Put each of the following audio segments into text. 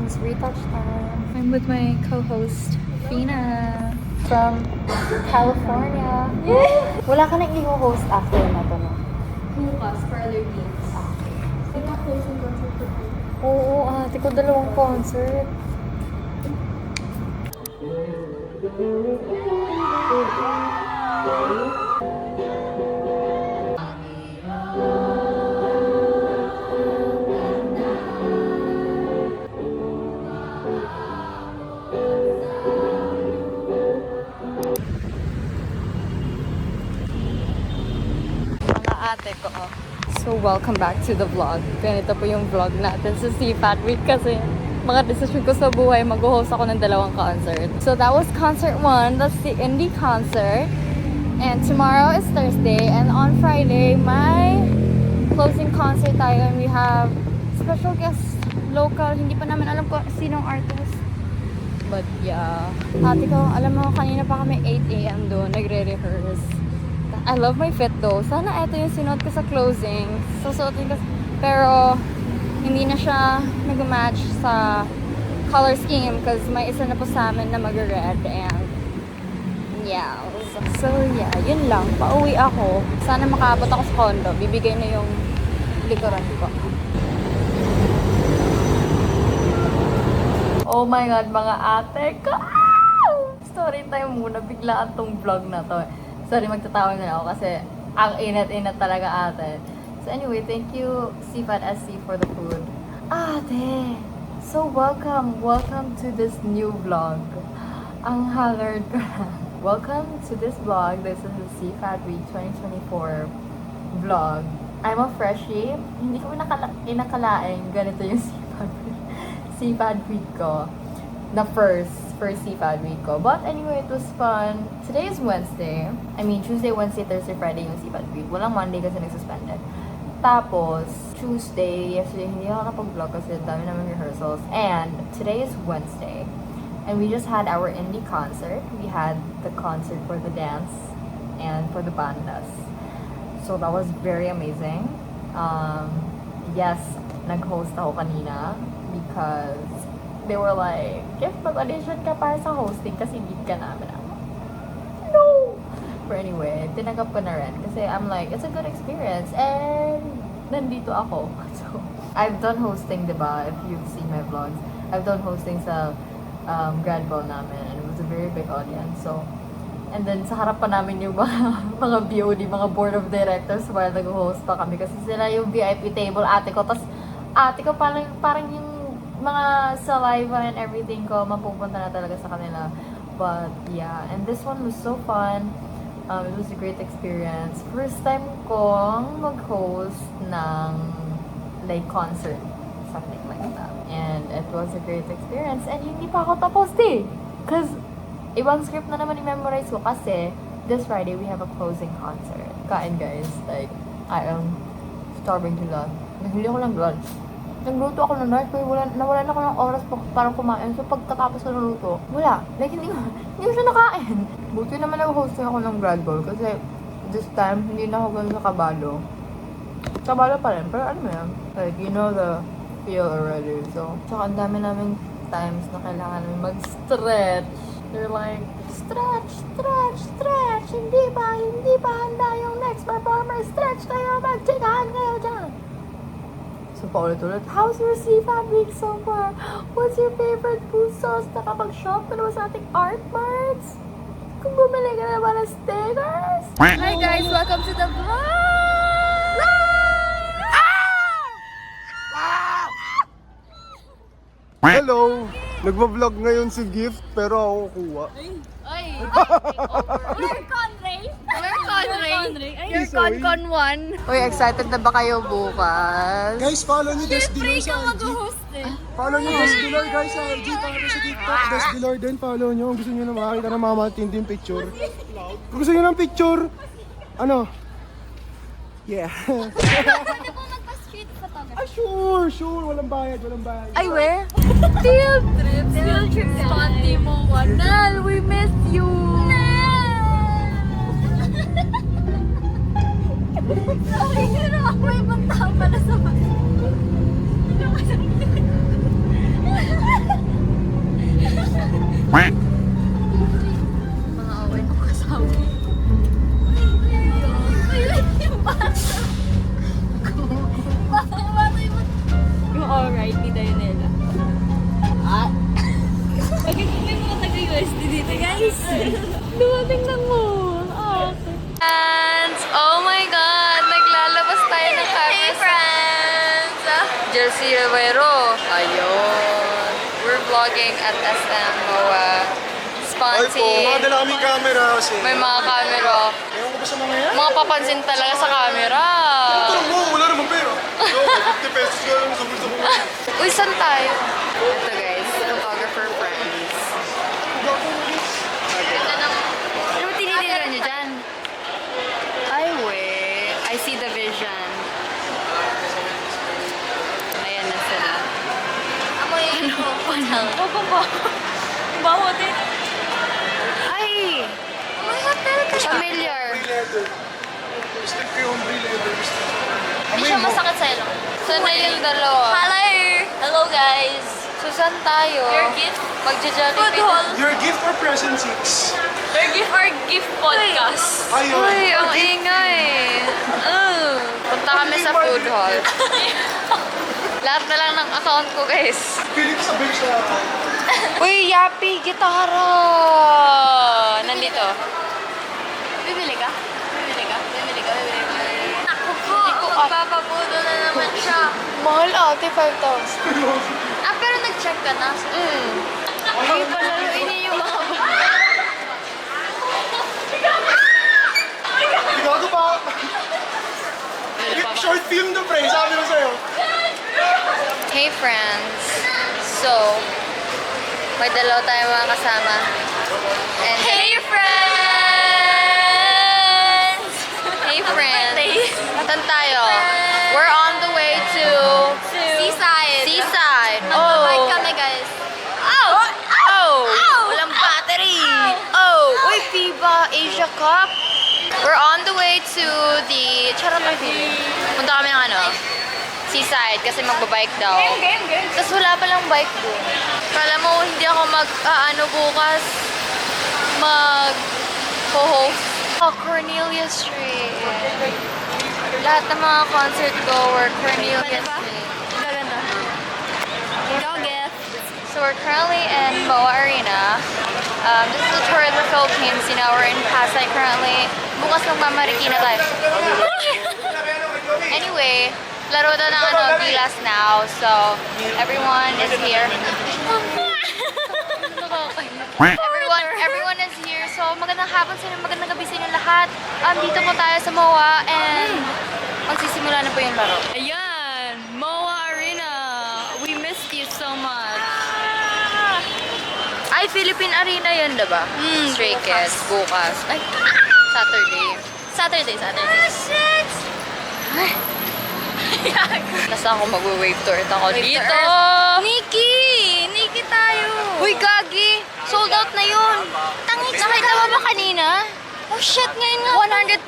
It's retouch time. I'm with my co-host, Fina, from California. Yeah! Wala ka nang i-host after na to, no? Bukas, for other games. Ito closing concert ko. Oo, ate ko 2 concert. Mga ate ko. So, welcome back to the vlog. Ganito po yung vlog natin sa CFAT Week kasi mga decision ko sa buhay, mag-host ako ng 2 concert. So, that was concert 1. That's the indie concert. And tomorrow is Thursday. And on Friday, my closing concert tayo. And we have special guests, local. Hindi pa namin alam kung sinong artist. But yeah. Ate ko, alam mo, kanina pa kami 8 a.m. doon. Nagre-rehearse. I love my fit though. Sana ito yung sinuot ko sa closing. Susuotin ko. Pero, hindi na siya nag-match sa color scheme because may isa na po sa amin na mag-red and yeah. So yeah, yun lang. Pauwi ako. Sana makaabot ako sa condo. Bibigay na yung likuran ko. Oh my God, mga ate ko! Story time muna. Biglaan tong vlog na to. Sorry, magtatawa na ako kasi ang inat-inat talaga ate. So anyway, thank you CFAT SC for the food. Ate! So welcome to this new vlog. Ang haggard ko na. Welcome to this vlog. This is the CFAT Week 2024 vlog. I'm a freshie. Hindi ko inakalain ganito yung CFAT Week ko. The first CFAT Week ko. But anyway, it was fun. Today is Wednesday. I mean, Tuesday, Wednesday, Thursday, Friday yung CFAT Week. Walang Monday kasi nagsuspended. Tapos, Tuesday, yesterday, hindi ako nakapag-vlog kasi dami naman rehearsals. And today is Wednesday. And we just had our indie concert. We had the concert for the dance and for the bandas. So that was very amazing. Yes, nag-host ako kanina because they were like, if mag-audition ka para sa hosting kasi lead ka namin. No! But anyway, tinanggap ko na rin kasi I'm like, it's a good experience and nandito ako. So, I've done hosting, diba? If you've seen my vlogs, I've done hosting sa grad ball namin and it was a very big audience. So, and then sa harap pa namin yung mga BOD, mga board of directors while nag-host pa kami kasi sila yung VIP table, ate ko. Tapos ate ko parang yung mga saliva and everything ko mapupunta na talaga sa kanila. But yeah, and this one was so fun. It was a great experience. First time kong mag-host ng like concert, something like that. And it was a great experience. And hindi pa ako tapos because ibang script na naman i-memorize ko kasi this Friday we have a closing concert. Kain guys, like I am starving to lunch. Naghili ako ng lunch. Nagluto ako ng lunch, pero nawalan ako ng oras para kumain. So, pagkatapos ko naluto, wala. Like, hindi ko siya nakain. Buti naman nag-hosting ako ng grad ball kasi this time, hindi na ako ganun sa kabalo. Kabalo pa rin, pero ano mo yan? Like, you know the feel already. So, ang dami naming times na kailangan namin mag-stretch. They're like, stretch. Hindi ba handa yung next performer? Stretch kayo, magtikahan kayo dyan. So, paulit-ulit, how's your CFAT Week so far? What's your favorite food sauce? Nakapag-shop ka naman sa ating Art Marts? Kung bumili ka naman ng stickers? Hi guys! Welcome to the vlog! Hello! Nagpa-vlog ngayon si Gift pero ako kuha. Ay! You're Conray! You're Con 1! Uy, excited na ba kayo bukas? Guys, follow nyo Des Diloy Free sa ka IG. mag-host eh! Follow nyo Des Diloy guys sa IG. Follow sa TikTok. Des Diloy din, follow nyo. Kung gusto nyo na makakita ng mga matinding picture. Kung gusto nyo ng picture, ano? Yeah. Pwede po magpa-street photography. Sure. Walang bayad. Ay, where? Field trip Conti mo. Nal, we miss you! Sorry, pero ako may punta pala sa Mga away ko kasama. Yung alright ni Dianela. Okay, may mga taga-USD dito, guys. Dumating lang mo. Friends! Oh my God! Naglalabas tayo ng camera. Hey, friends! Jersey Rivero. Ayun. We're vlogging at SM MOA. Ay po, Sponty. mga dala kaming camera kasi. May mga camera. Ewan ko ba sa mga yan? Mga papansin talaga sa camera. Pero mo, wala naman pera. Yo, 50 pesos ko lang sa bulsa mo. Uy, saan tayo? Ito guys, photographer friends. Ano ba tinitira nyo dyan? Ay, wait. I see the vision. Ayan na sila. Amoy ko. Ano? Baho din. Ay! May hotel ka siya. Familiar. Leather. Stick ko yung leather. Hindi siya masakit sa ilong. Saan na yung dalawa? Hello! Hello, guys. So, saan tayo? Your gift? Magja-jollibee. Food haul. Your gift or present 6? Your gift or gift podcast. Ayun. Uy, ang ingay. Punta kami sa food hall. Lahat na lang ng account ko, guys. Pilit sa bench na. Uy, Yapi, gitara! Nandito. Bibili ka? Bibili ka? Bibili ka? Bibili ka? Naku po, Hindi ko magpapabudo na naman siya. Mahal ate, 5,000. Pero nag-check ka na. Ay, palaruin niyo yung mga Gago pa. Short film to pre, sabi mo sa'yo. Hey friends! So, may dalawa tayong mga kasama. And Hey, friends! hey friends! Saan tayo? We're on the way to Seaside. Seaside. Magbabike kami, guys. Oh! Oh! Walang battery! Oh! Uy, FIBA Asia Cup! We're on the way to the... Charot na feeling. Punta kami ng ano? Seaside kasi magbabike daw. Game. Tapos wala palang bike doon. Kala mo hindi ako bukas mag-host. Oh, Cornelia Street. Lahat ng mga concert goer, Cornelia Street. Gaganda. Go get. So we're currently in MOA Arena. This is a tour of the Philippines. You know, we're in Pasay currently. Bukas magmamarikina tayo. Anyway, laro na ng Gilas now. So, everyone is here. Everyone is here. So, magandang hapon sa inyo, magandang gabi sa inyo lahat. Dito po tayo sa MOA and magsisimula na po yung laro. Ayan! MOA Arena! We missed you so much. Ay, Philippine Arena yun, diba? Stray Kids, bukas. Ay, Saturday. Shit! Nasa ako mag-wave tour ako dito. Nikki tayo. Uy, Gagi. Sold out na yun. Nakita mo ba kanina? Oh shit, ngayon nga.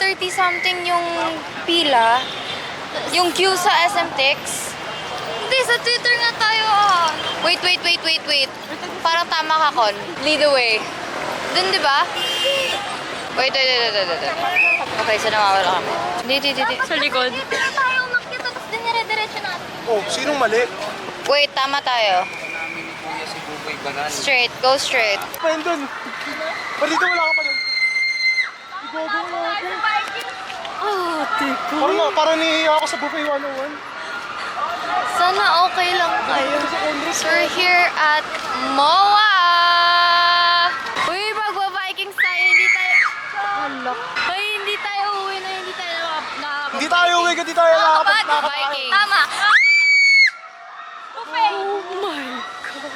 130 something yung pila. Yung queue sa SM Tix. Hindi, sa Twitter nga tayo Wait. Parang tama ka, Con. Lead the way. Dun, di ba? Wait. Okay, so nawawala kami. Di. Sa likod. Dito na tayo makita, tapos dinire-diretso natin. Oh, sinong mali? Wait, tama tayo. Straight, go straight. Pa yun dun. Pa dito wala ka pa dun. Igogo mo ako. Parang nahihiya ako sa buffet 101. Sana okay lang kayo. So we're here at MOA! Uy, magbabiking tayo, hindi tayo... Hala. Uy, hindi tayo uwi na hindi tayo nakakapag... Hindi tayo uwi, hindi tayo nakakapag. Biking. Tama. Oh my God.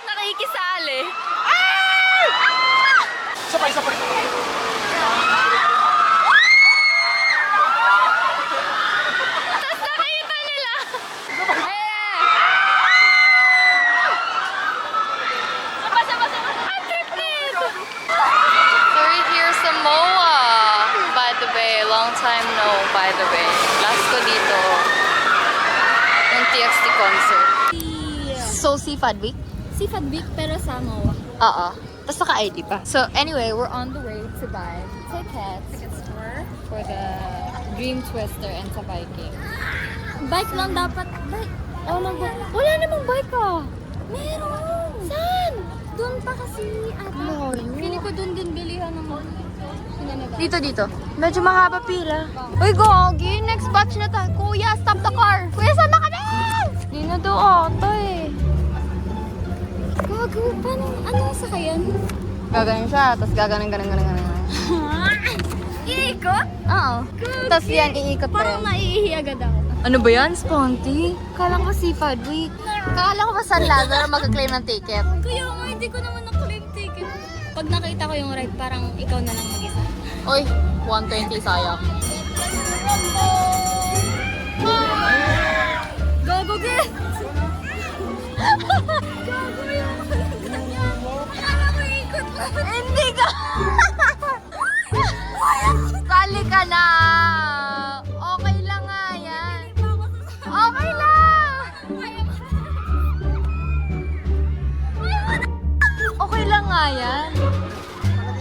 Nakikisali. Sabay. Tapos nakita nila. So we're here sa MOA. By the way, long time no, by the way. Last ko dito. TXT concert. So, Seafood Week? Seafood Week pero sa MOA. Oo. Tapos naka-ID pa. So, anyway, we're on the way to buy tickets for the Dream Twister and sa Viking. Bike lang dapat. Bike. Oh, wala namang bike ah. Meron. Saan? Doon pa kasi ata. Pili ko doon din bilihan ng Dito. Medyo mahaba pila. Uy, Gogi! Next batch na tayo. Kuya, stop the car! Kuya, sama kami! Hindi na doon ata eh. Gago, paano? Anong sakayan? Gaganon siya, tapos gaganon. Iikot? Oo. Tapos yan, iikot pa Parang yan. naiihi agad ako. Ano ba yan, Sponty? Kala ko Seafood Week. Kala ko ba San Lazaro magka-claim ng ticket? Kuya, hindi ko naman na-claim ticket. Pag nakita ko yung ride, parang ikaw na lang mag-isa. Uy, 120 sayang. Gago, get! Gago yun! Akala ko ikot lang. Hindi ka! Sali ka na! Okay lang nga yan. Okay lang! Okay lang nga yan.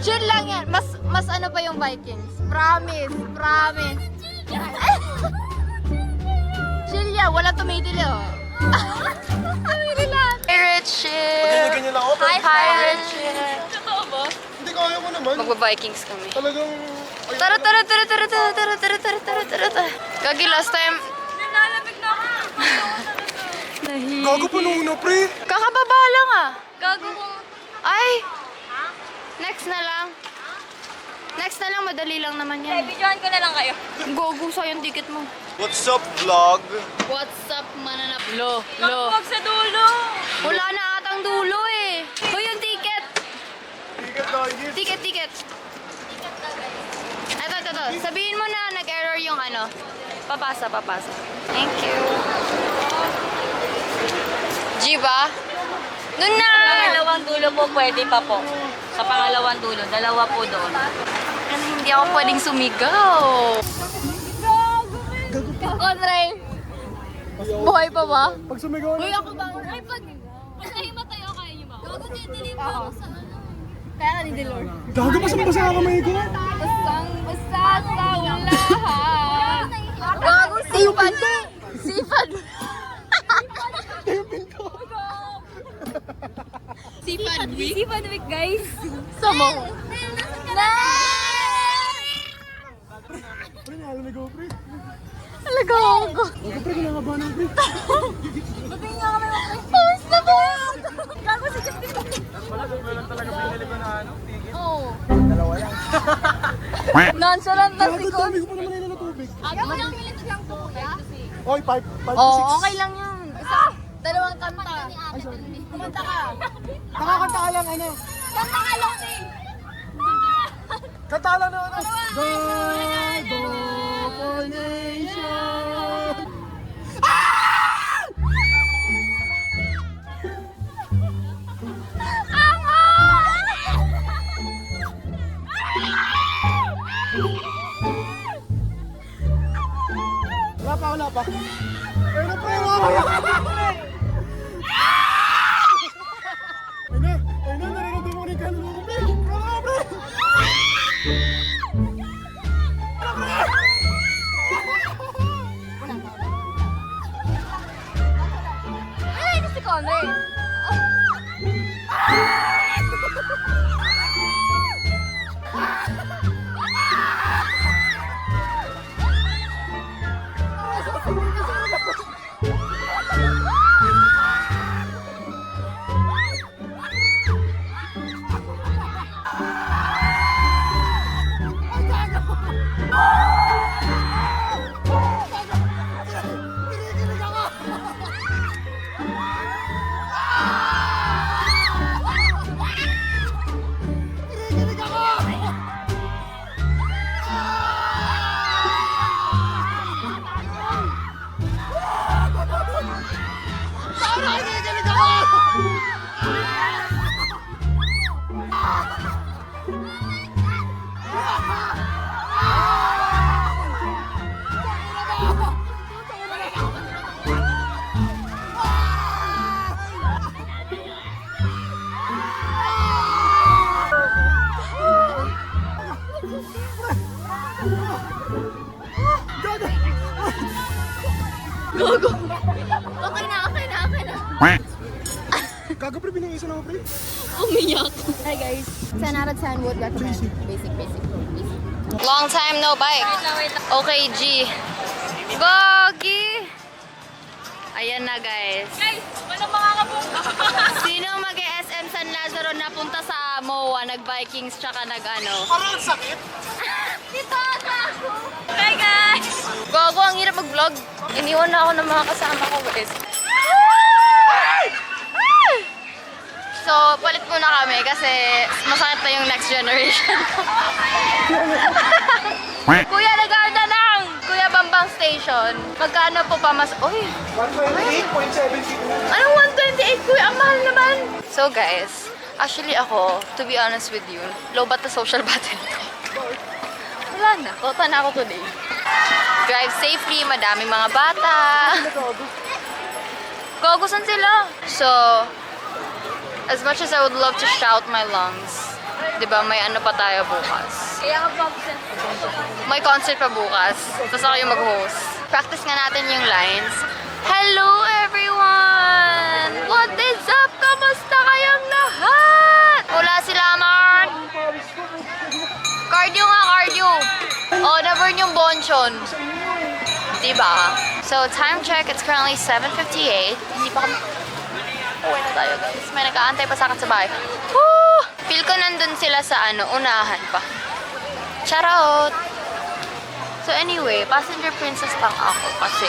Chill lang yan. Mas ano pa yung Vikings. Promise. Chill yan. Wala tumitili oh. Tumili lang. Hey Richie! Ganyan lang ako. Hi Richie! Totoo ba? Hindi kaya mo naman. Magba-Vikings kami. Talagang... Tara. Gagi, last time. Nilalamig na ako. Gago pa nung una, pre. Kakababa lang ah. Gago ko. Ay! Next na lang. Madali lang naman yan. Videohan ko na lang kayo. Gogo sa yung ticket mo. What's up, vlog? What's up, mananap? Lo. Huwag sa dulo. Wala na atang dulo eh. Hoy, yung ticket. Ticket. Ito. Sabihin mo na nag-error yung ano. Papasa. Thank you. G ba? Doon na! Pangalawang dulo po, pwede pa po. Sa pangalawang dulo, dalawa po doon. Ano, hindi ako pwedeng sumigaw. Konray! Buhay pa ba? Pag sumigaw na... Ako ba? Ay, pag nahimatay ako, kaya niyo ba? Gago, tinitilip ako sa ano. Kaya ni Delor. Gago pa sa kamay ko. Basta sa ulahan. Gago, sipad! Seafood Week, guys. Samo. Pre, nakalamig ako, pre. Talaga ako. Gago, pre, kinakabahan ako, pre. Ba't nga kami Pause na ba? Gago si Justin. Oo. Dalawa lang. Nonchalant na si Gago, Kon. dami ko pa naman nila na tubig. Aga mo lang minutes lang po, kuya. Oy, 5 to 6. Oo, okay lang yan. Dalawang kanta. Kumanta ka. Nakakanta ka lang, ano? Kanta ka lang, Ting. Kanta lang na, ano? Gago for nation. Wala pa. Ayun na, pre, Ayun na, narinig mo rin kanon mo, pre. Wala, pre. Ay, ito si Conray. Gogo. Okay na. Gago pre, binigay na ako pre. Umiyak. Hi guys. 10 out of 10 would recommend. Basic. Long time no bike. Okay, G. Gogi! Ayan na, guys. Guys, walang makakapunta. Sino mag-SM San Lazaro na punta sa MOA, nag-Vikings, tsaka nag-ano? Parang sakit. Dito ako. Hi guys. Gogo, ang hirap mag-vlog. Iniwan na ako ng mga kasama ko, guys. So, palit muna kami kasi masakit na yung next generation ko. Kuya, nag-aanda ng Kuya Bambang Station. Magkano po pa mas... Uy! 128.70. Anong 128, Kuya? Ang mahal naman! So guys, actually ako, to be honest with you, low bat na social battle ko. Wala na. Kota na ako today. Drive safely, madaming mga bata. Gogo, saan sila? So, as much as I would love to shout my lungs, di ba, may ano pa tayo bukas. Kaya ka May concert pa bukas. Tapos ako yung mag-host. Practice nga natin yung lines. Hello everyone! What is up? Kamusta kayong lahat? Wala sila, Mark. Cardio nga, cardio. Oh, na-burn yung bonchon. Diba? So, time check. It's currently 7:58. Hindi pa kami... Uwi na tayo, guys. May nag-aantay pa sa akin sa bahay. Woo! Feel ko nandun sila sa unahan pa. Shoutout! So anyway, passenger princess lang ako kasi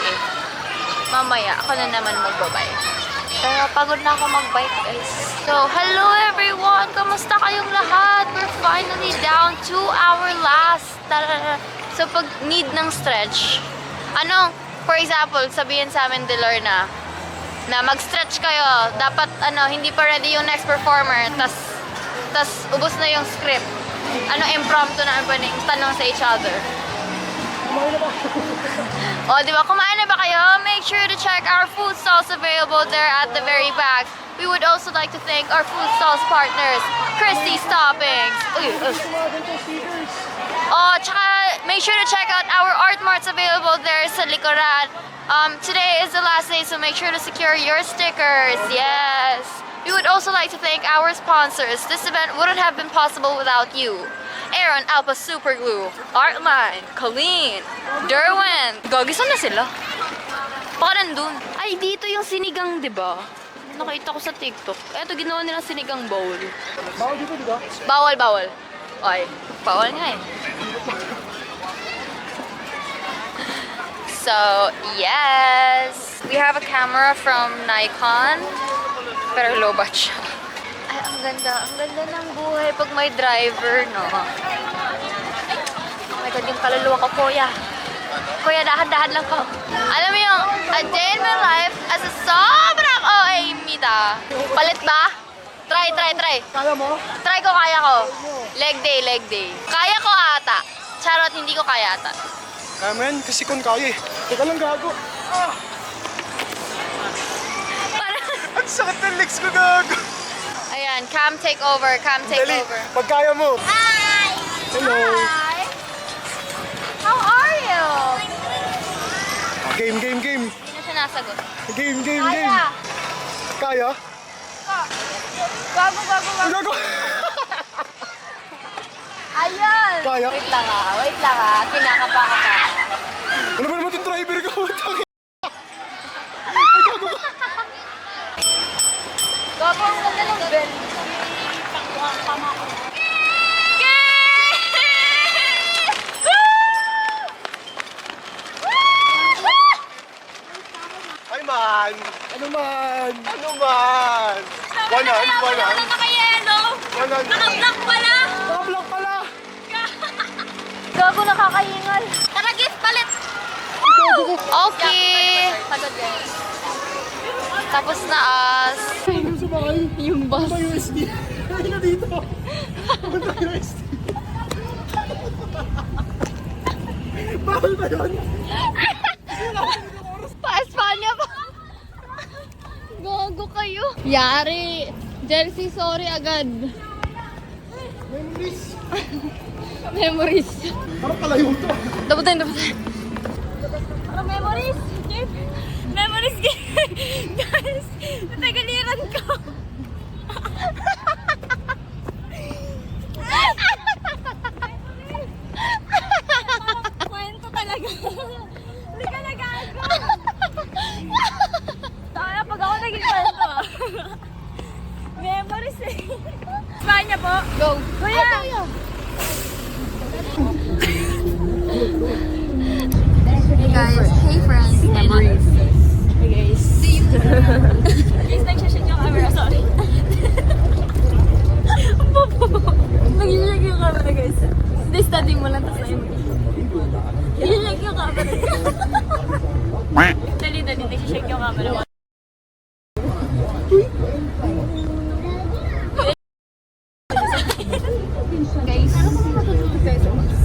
mamaya ako na naman magbabike. Pero pagod na ako magbike, guys. So, hello everyone! Kamusta kayong lahat? We're finally down to our last. So, pag need ng stretch, for example, sabihin sa amin, Delor na mag-stretch kayo. Dapat, hindi pa ready yung next performer. Tas ubos na yung script. Impromptu na ang pwedeng tanong sa each other. O, di ba? Kumain na ba kayo? Make sure to check our food stalls available there at the very back. We would also like to thank our food stalls partners, Christie's Toppings. Oh, tsaka make sure to check out our art marts available there sa likuran. Today is the last day, so make sure to secure your stickers. Yes. We would also like to thank our sponsors. This event wouldn't have been possible without you. Aaron Alpha Super Glue, Artline, Colleen, Derwin. Gagi, saan na sila? Baka nandun. Ay, dito yung sinigang, di ba? Nakita ko sa TikTok. Eto, ginawa nilang sinigang bowl. Bawal dito, di ba? Bawal. Ay, bawal nga eh. So, yes. We have a camera from Nikon. Pero low bat siya. Ay, ang ganda ng buhay pag may driver, no? Oh my God, yung kaluluwa ko, kuya. Kuya, dahan-dahan lang ko. Alam mo yung a day in my life as a sobrang OA mita. Palit ba? Try. Kaya mo? Try ko, kaya ko. Leg day. Kaya ko ata. Charot, hindi ko kaya ata. Kaya mo yan, kasi kung kaya eh. Teka lang, gago. Ang sakit ng legs ko, gago. Ayan, cam take over. Dali, pag kaya mo. Hi. Hello. Hi. How are you? Game. Hindi na siya nasagot. Game. Kaya. Kaya? Gago. Gago. Ayun! Kaya? Wait lang ah. Kinakapa ka pa. Ano ba naman itong driver ko? Gago, ang ganda ng bell. Ay man! Ano man? Wanan? Naka-yellow. Wanan? Naka-black pala. Naka-block pala! Gago, nakakaingal. Tara, gift palit. Okay. Tapos na as. Ano sumakay? Yung bus. Ano ba USD? Ay na dito! Ano ba USD? Bawal ba yun? Pa-Espanya pa. Gago kayo. Yari. Jersey, sorry agad. Memories! Memories. Parang palayo to. Dabutin. Para memories. Dali, shake yung camera. Guys,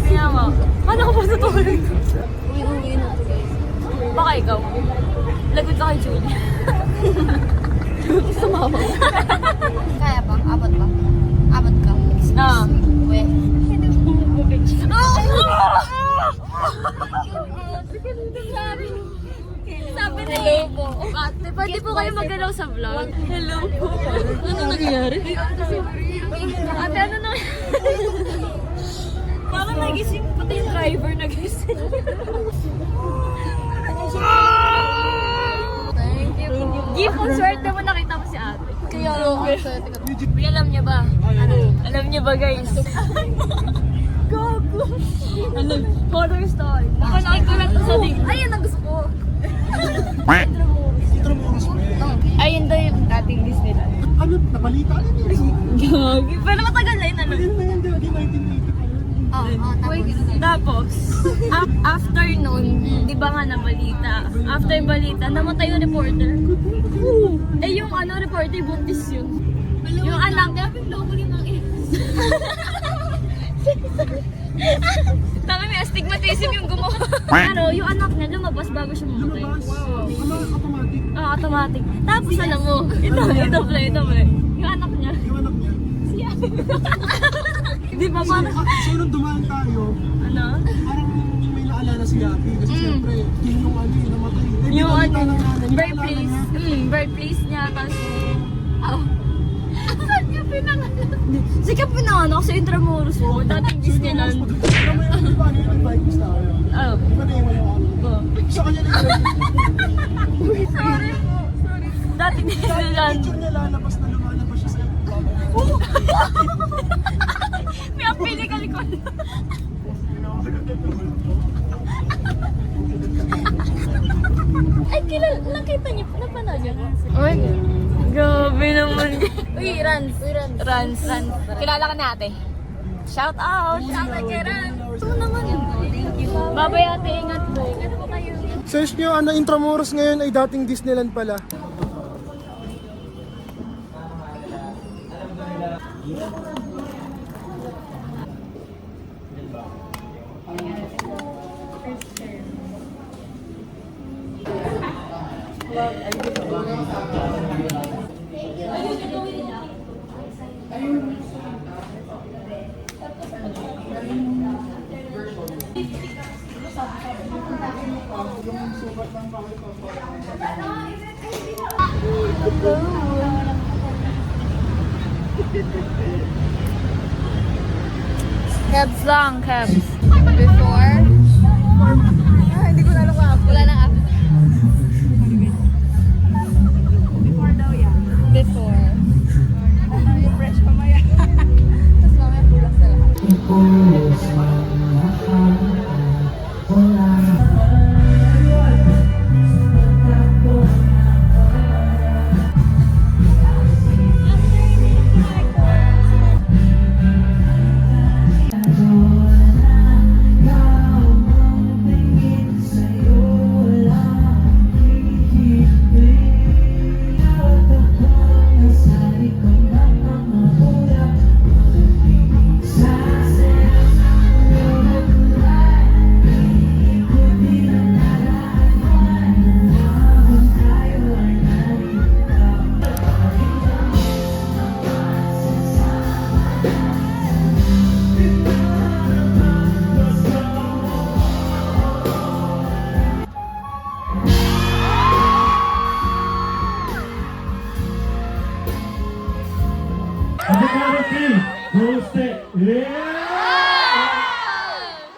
kaya nga, paano ko pa tutulog? Uwi na to guys. Baka ikaw. Lagot ka kay Julie. Sumama. Kaya ba? Abot ba? Abot ka? Ah. Uwe. Sabi na ate, pwede po kayo magalaw sa vlog? Hello po. Ano nangyayari? Ate, ano na? Parang nagising, pati yung driver nagising. Thank you po. Gift kung swerte mo nakita mo si ate. Kaya ang swerte ka. Uy, alam niya ba? Ano? Alam niya ba guys? Gago! Ano? Horror story. Baka nakikulat sa link. Ayun ang gusto ko. Intramuros mo eh. Ayun daw yung dating Disneyland. Ano, nabalita na yun. Gagi. Pero matagal na yun, ano? Ayun na yan, di 1980 pa yun. Tapos, after nun, di ba nga na balita? After balita, namatay yung reporter. Eh yung reporter, buntis yun. Yung anak niya, tama, may astigmatism yung gumawa. Pero yung anak niya lumabas bago siya mamatay. Wow. Ano, automatic. Automatic. Tapos alam mo, ito pala. Yung anak niya. Yung anak niya. Di ba parang, So, nung dumaan tayo, ano? parang may naalala si Yapi. Kasi siyempre, yun yung yung namatay. Eh, Yung binalita ng nanay, yung birthplace. naalala niya. Birthplace niya. Tapos, saan ka pinanganak? Sige ka pinanganak sa Intramuros mo. Dating Disneyland. Alam mo yun, di ba, ano yung bike bus tayo? Oh. Di ba na yung sa kanya na yun. Sorry po. Dating Disneyland. Picture niya lalabas na lumalabas siya sa May apili ka likod. Ay, nakita niyo, napanood niyo. Uy, grabe naman. Uy, Rans. Kilala ka na ate. Shout out. Shout out kay Rans. Ito naman. Thank you. Babay ate, ingat po. Ingat po kayo. Search nyo, Intramuros ngayon ay dating Disneyland pala. Cabs lang, cabs. Before? Hindi ko na alam kung wala nang app. Before daw yan. Before. Fresh mamaya. Tapos mamaya pulas na lahat.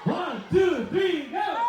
One, two, three, go!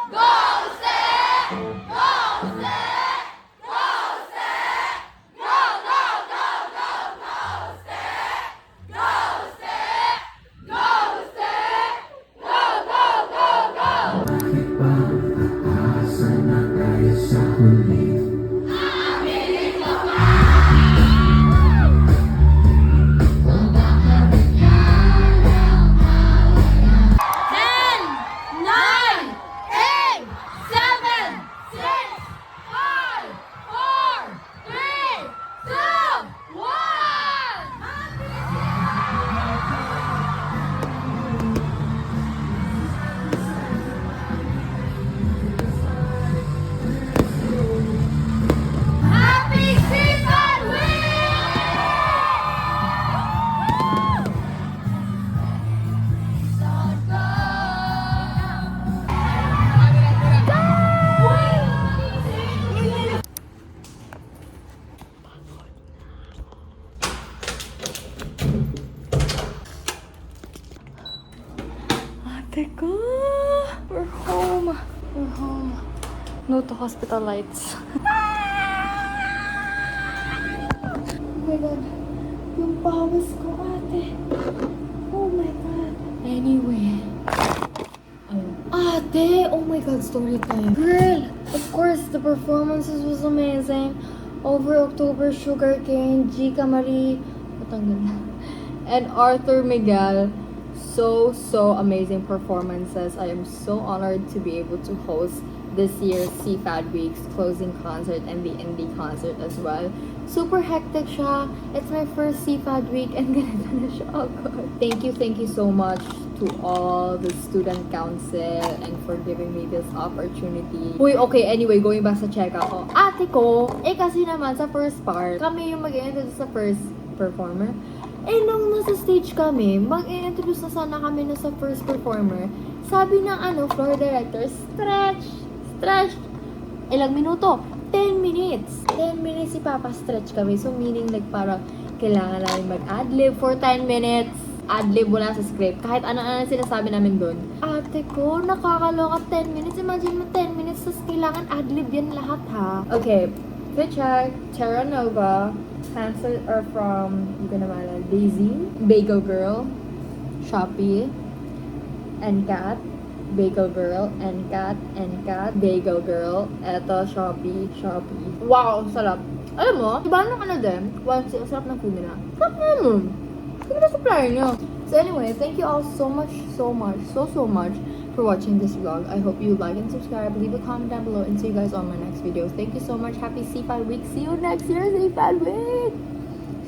Teka! We're home. We're home. No to hospital lights. Oh my God. Yung pawis ko, ate. Oh my God. Anyway. Ate! Oh my God, story time. Girl! Of course, the performances was amazing. Over October, Sugarcane, Gika Marie, and Arthur Miguel. So amazing performances. I am so honored to be able to host this year's CFAD Week's closing concert and the indie concert as well. Super hectic siya. It's my first CFAD week and ganito na siya agad. Thank you so much to all the student council and for giving me this opportunity. Uy, okay, anyway, going back sa check-up ko. Ate ko, kasi naman sa first part, kami yung mag-i-introduce sa first performer. Nung nasa stage kami, mag-i-introduce na sana kami na sa first performer. Sabi ng floor director, stretch. Ilang minuto? 10 minutes. 10 minutes si Papa stretch kami. So, meaning like parang kailangan namin mag-adlib for 10 minutes. Adlib wala sa script. Kahit ano-ano sinasabi namin doon. Ate ko, nakakaloka 10 minutes. Imagine mo 10 minutes, tapos kailangan adlib yan lahat ha. Okay, to check. Terra Nova. Answers are from, hindi ko na maalala, Daisy, Bagel Girl, Shopee, and Cat. Bagel Girl, and Cat, Bagel Girl. Eto, Shopee. Wow, sarap. Alam mo, diba nung din? Wow, sarap ng food nila. Sarap naman. Sige na supplier nyo. So anyway, thank you all so much for watching this vlog. I hope you like and subscribe. Leave a comment down below and see you guys on my next videos. Thank you so much. Happy CFAD week. See you next year, CFAD week.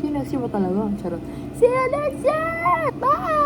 See you next year ba talaga? Charot. See you next year! Bye!